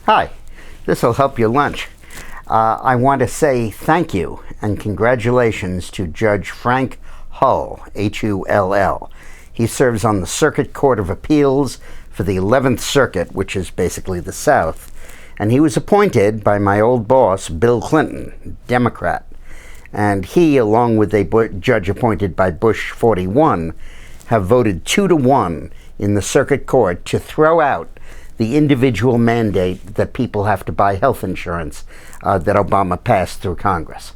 Hi, this will help your lunch. I want to say thank you and congratulations to Judge Frank Hull, Hull. He serves on the Circuit Court of Appeals for the 11th Circuit, which is basically the South, and he was appointed by my old boss, Bill Clinton, Democrat. And he, along with a judge appointed by Bush 41, have voted 2-1 in the Circuit Court to throw out the individual mandate that people have to buy health insurance that Obama passed through Congress.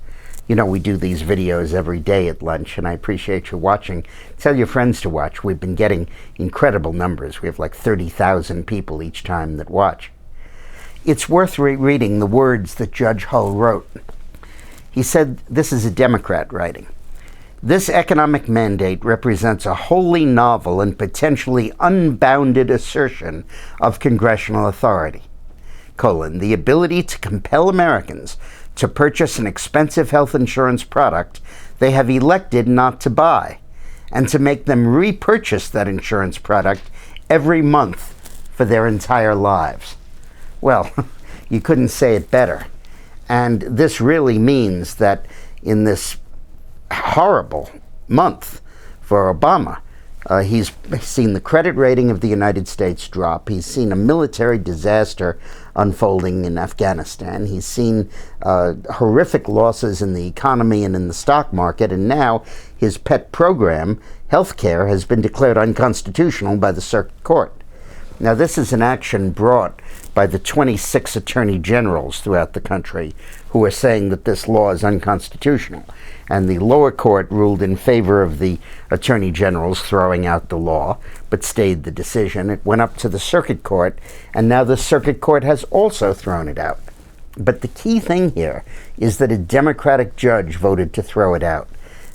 You know, we do these videos every day at lunch, and I appreciate you watching. Tell your friends to watch. We've been getting incredible numbers. We have like 30,000 people each time that watch. It's worth reading the words that Judge Hull wrote. He said, this is a Democrat writing. This economic mandate represents a wholly novel and potentially unbounded assertion of congressional authority. The ability to compel Americans to purchase an expensive health insurance product they have elected not to buy, and to make them repurchase that insurance product every month for their entire lives. Well, you couldn't say it better. And this really means that in this horrible month for Obama, he's seen the credit rating of the United States drop. He's seen a military disaster unfolding in Afghanistan. He's seen horrific losses in the economy and in the stock market. And now his pet program, healthcare, has been declared unconstitutional by the Circuit Court. Now, this is an action brought by the 26 attorney generals throughout the country who are saying that this law is unconstitutional. And the lower court ruled in favor of the attorney generals throwing out the law, but stayed the decision. It went up to the Circuit Court, and now the Circuit Court has also thrown it out. But the key thing here is that a Democratic judge voted to throw it out.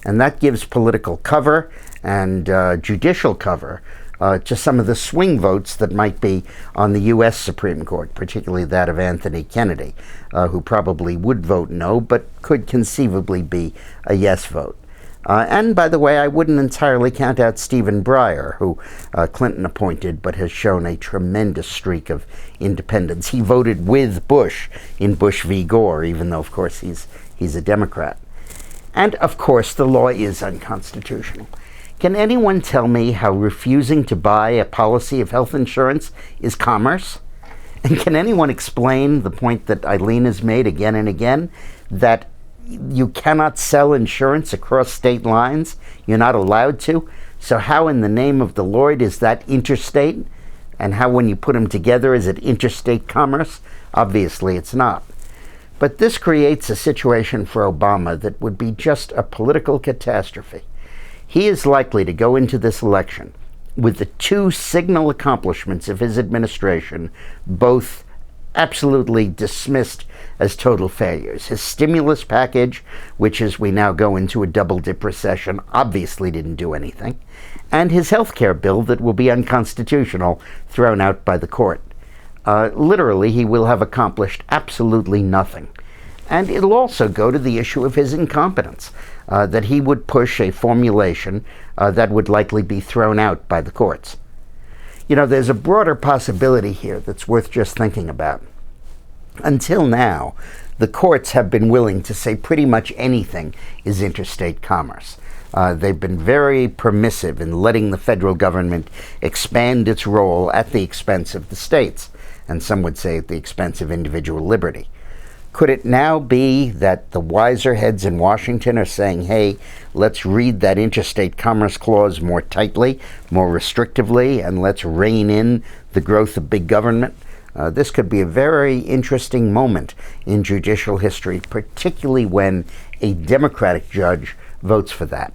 And that gives political cover and judicial cover to some of the swing votes that might be on the U.S. Supreme Court, particularly that of Anthony Kennedy, who probably would vote no, but could conceivably be a yes vote. And by the way, I wouldn't entirely count out Stephen Breyer, who Clinton appointed, but has shown a tremendous streak of independence. He voted with Bush in Bush v. Gore, even though, of course, he's a Democrat. And, of course, the law is unconstitutional. Can anyone tell me how refusing to buy a policy of health insurance is commerce? And can anyone explain the point that Eileen has made again and again, that you cannot sell insurance across state lines? You're not allowed to. So how in the name of the Lord is that interstate? And how, when you put them together, is it interstate commerce? Obviously it's not. But this creates a situation for Obama that would be just a political catastrophe. He is likely to go into this election with the two signal accomplishments of his administration, both absolutely dismissed as total failures. His stimulus package, which as we now go into a double-dip recession, obviously didn't do anything, and his health care bill that will be unconstitutional, thrown out by the court. Literally, he will have accomplished absolutely nothing. And it'll also go to the issue of his incompetence, that he would push a formulation that would likely be thrown out by the courts. You know, there's a broader possibility here that's worth just thinking about. Until now, the courts have been willing to say pretty much anything is interstate commerce. They've been very permissive in letting the federal government expand its role at the expense of the states, and some would say at the expense of individual liberty. Could it now be that the wiser heads in Washington are saying, hey, let's read that interstate commerce clause more tightly, more restrictively, and let's rein in the growth of big government? This could be a very interesting moment in judicial history, particularly when a Democratic judge votes for that.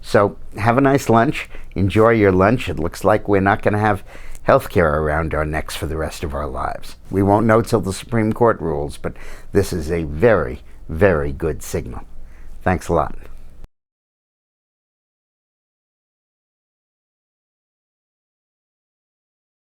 So have a nice lunch. Enjoy your lunch. It looks like we're not going to have healthcare around our necks for the rest of our lives. We won't know till the Supreme Court rules, but this is a very, very good signal. Thanks a lot.